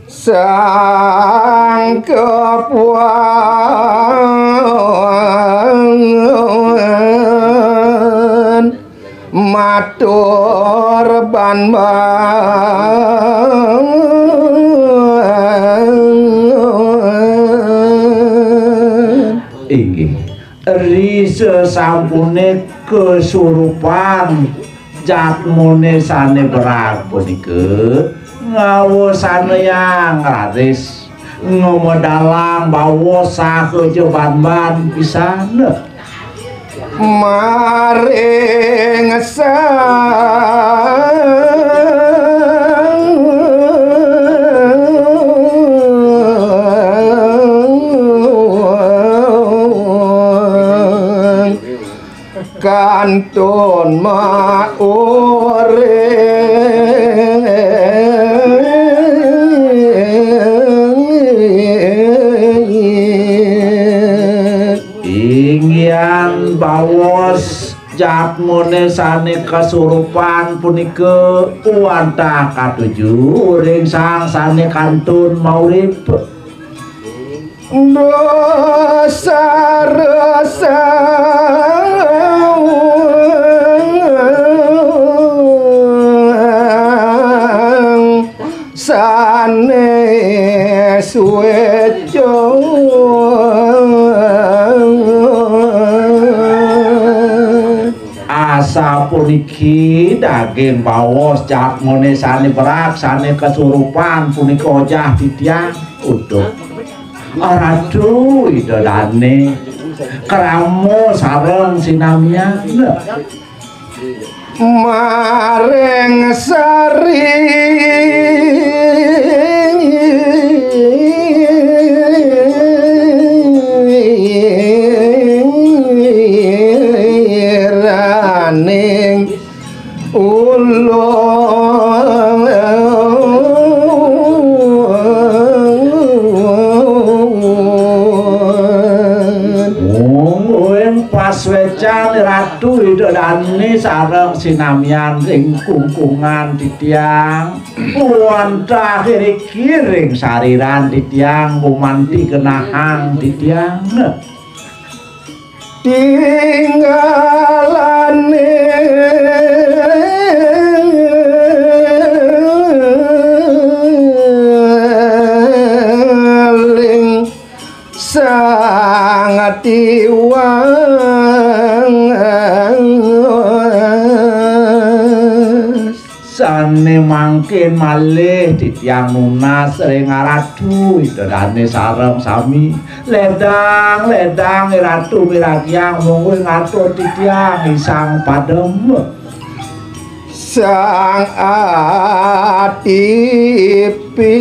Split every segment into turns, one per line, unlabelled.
sang kepuan matur banbang
inggih risa sampune kesurupan jatmone sane berat punika ngawosane yang raris ngomodalang bawa sakeje ban-ban pisan
maring kantun maore
inggian bawos jatmone sane kesurupan punika wantah katuju ring sang sane kantun maurip
dosa-dosa sane suwejo
asa puniki daging bawos jatmone sane berak sane kesurupan punika ojah titiang utuh aradu idolane keramo sareng sinamian
maring sari raning
paswecan ratu idolane sareng sinamian ring kungkungan titiang wantah kiri-kiring sariran titiang bumanti kenahang titiang
tinggalane ling sangat
sane mangkin malih titiang nunas ring aradu idolane sareng sami ledang ratu mirakyang mungguh ngatur titiang isang padem
sang atipi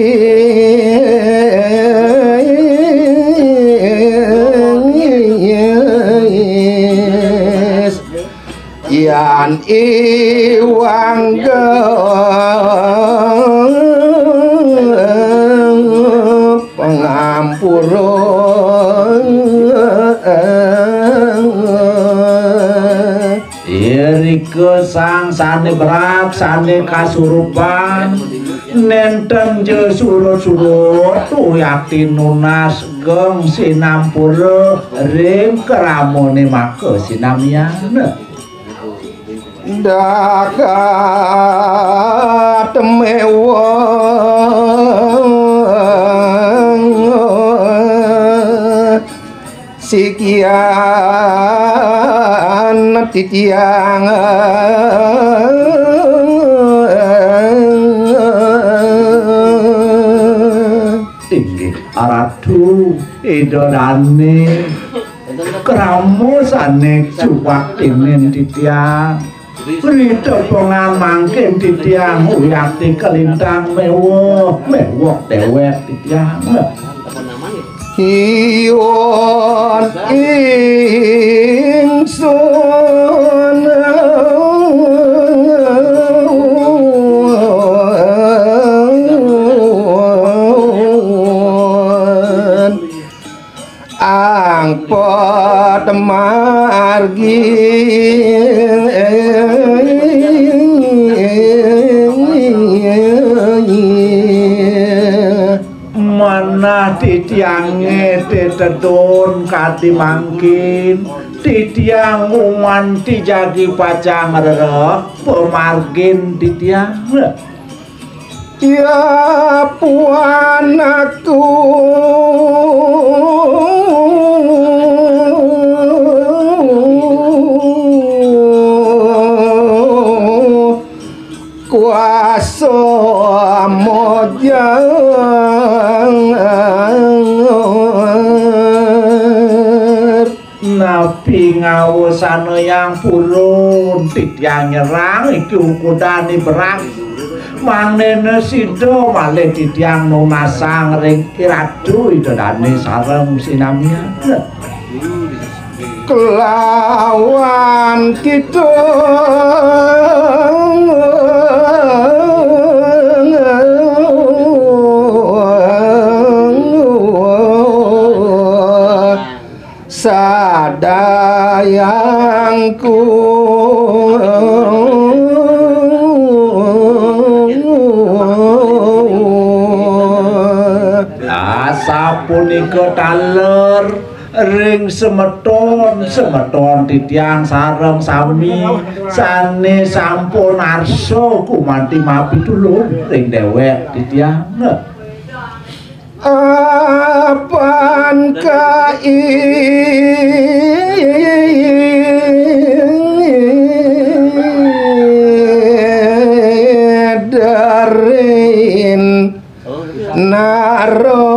yan iwang pengampuran
irike sang sane berak sane kasurupan nenten je surut-surut tuyakti nunas geng sinampura ring keramone make sinamian
dakat mewah sikian titiang
inggih aradu idolane kramusane cuwak tinen titiang Ridhopongan mangkin titiang uyakti kelintang mewah dewek titiang
hiyon ingsun angpot margi
titiange tetedon kati mangkin titiang uman dijagi pacang rerek pemargin titiang
ya puanakku kuasa mojang
napi ngawusana yang purun titiang nyerang iki ukudani berat manene sido malih titiang nunasang ring iradu idodane sareng sinamian
kelawan kita sadayangku
asapunika taler ring semeton titiang sareng sami sane sampun arsa kumanti mapitulung ring dewek titiang
apan darin naro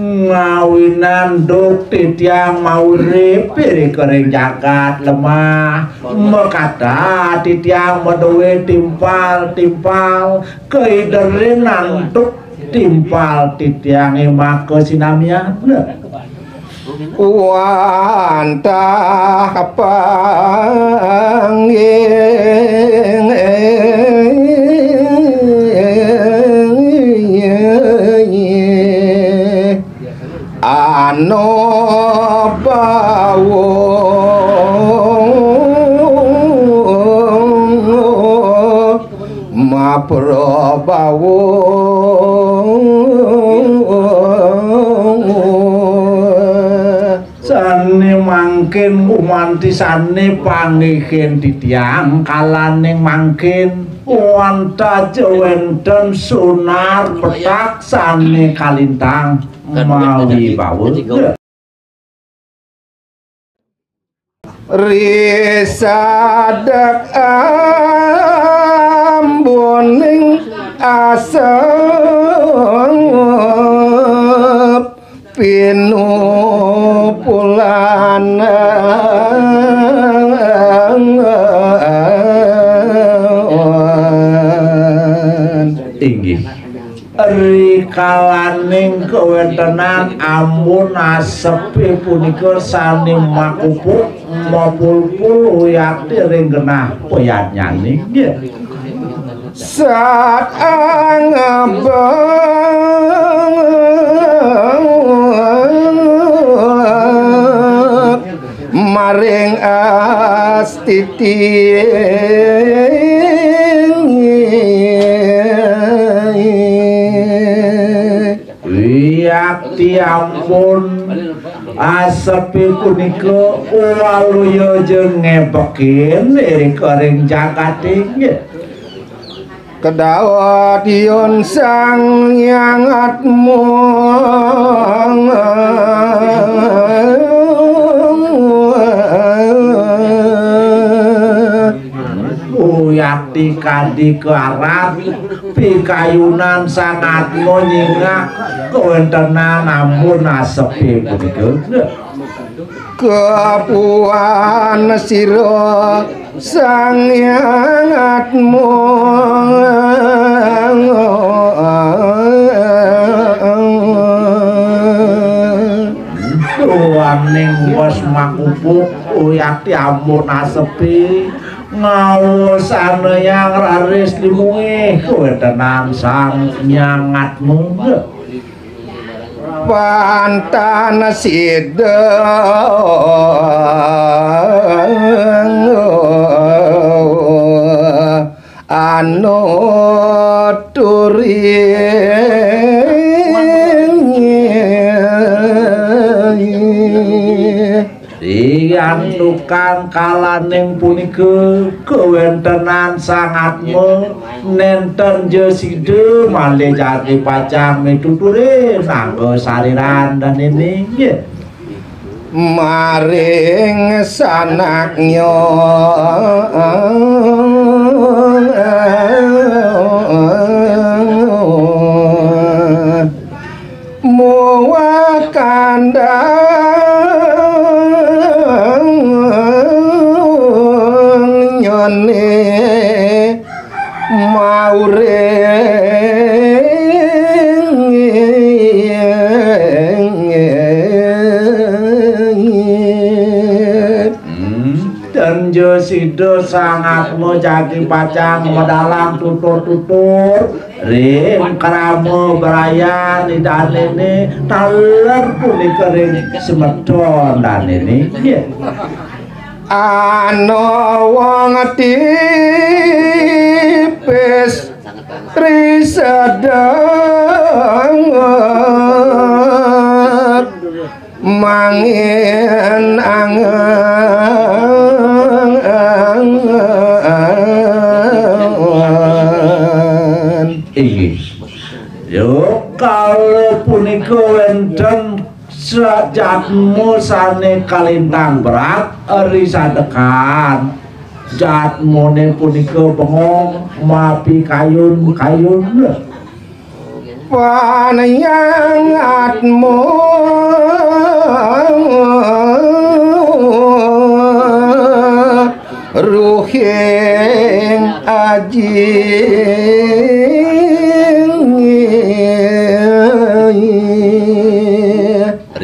ngawinan duk titiang maurip kering jagat lemah mekada titiang meduwe timpal keiderenan duk timpal titiang emak kesinamian
wantah pangging ano bawo mapro bawo
sane mangkin umanti sane pangihin titiang kalaning mangkin wanta jewenten sunar petak sane kalintang mawi bawut
risadak amboning asap pinupulan
inggih rikalaning kewentenan ampun asepe punika sane makupuk mapul-pul yakti ring genah peyanyane nggih
saat angabang maring astiti
yakti ampun asepi punika waluya jeung ngebekin ring jagat inggih
kedawat yon sang nyangatmu
yakti kadi kearat pikayunan sangat nyingak kewentenan ampun asepi punika
kepuan sira sang nyangatmu
tuaning wes makupuk yakti ampun asepi ngawusana yang raris limungi kewentenan sang nyangatmu
pantan sida anu
riyan tukang kalaning punika kewentenan sangatmu nenten jeside malih jati pacang mituture sangga sariran dan ini nggih
maring sanaknya mewakandang nyone
dan josido sangat mojaki pacang modalang tutur-tutur ring kramo berayan dan ini taler punika ring semedon dan ini
ana wong tipis risedeng mangin
yo kalau punika wonten jatmu sane kalintang berat eri sadekan jatmune punika bengong mapi kayun-kayun
panyangatmu ruhing aji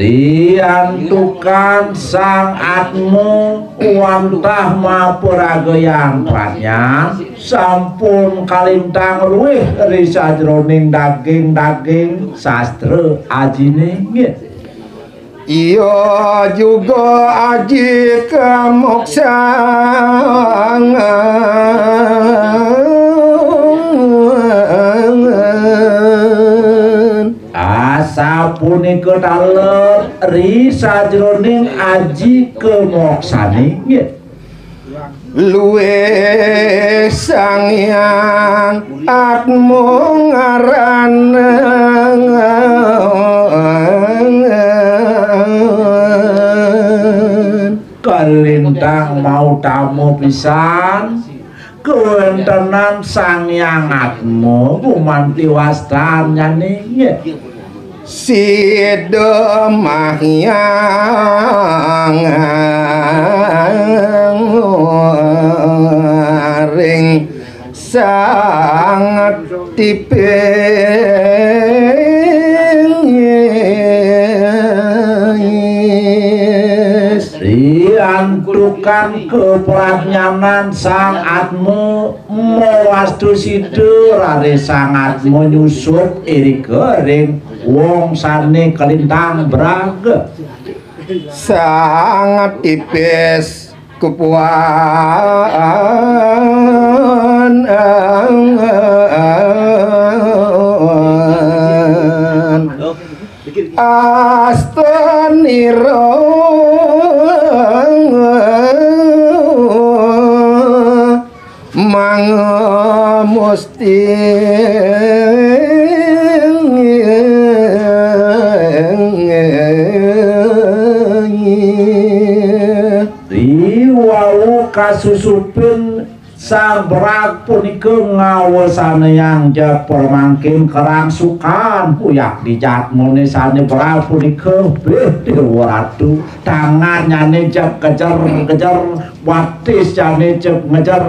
riyan tukang sang atmu wantah mapuragayang pratnya sampun kalintang luwih risa jroning daging-daging sastra ajine nggih
iya juga aji kemoksaan
asa punika taler risa jroning aji kemoksane nggih
luwe sangyang atmu ngaran
kalintang mau tamu pisan kewentenan sangyang atmu gumanti wastan nyane nggih
Sida mahyang ring sangat tipis
riyan tukang kepranyanan sang atmu mawastu sidu rare sangatmu nyusup iri kering wong sane kelintang braga
sangat tipis kepuan astaniro mangamusti
riwau kasusupin sang berat punika ngawasane yang jepur mangkin kerangsukan puyak dijatmune sane berat punika dewa ratu tangan nyane jep kejar watis jane jep ngejar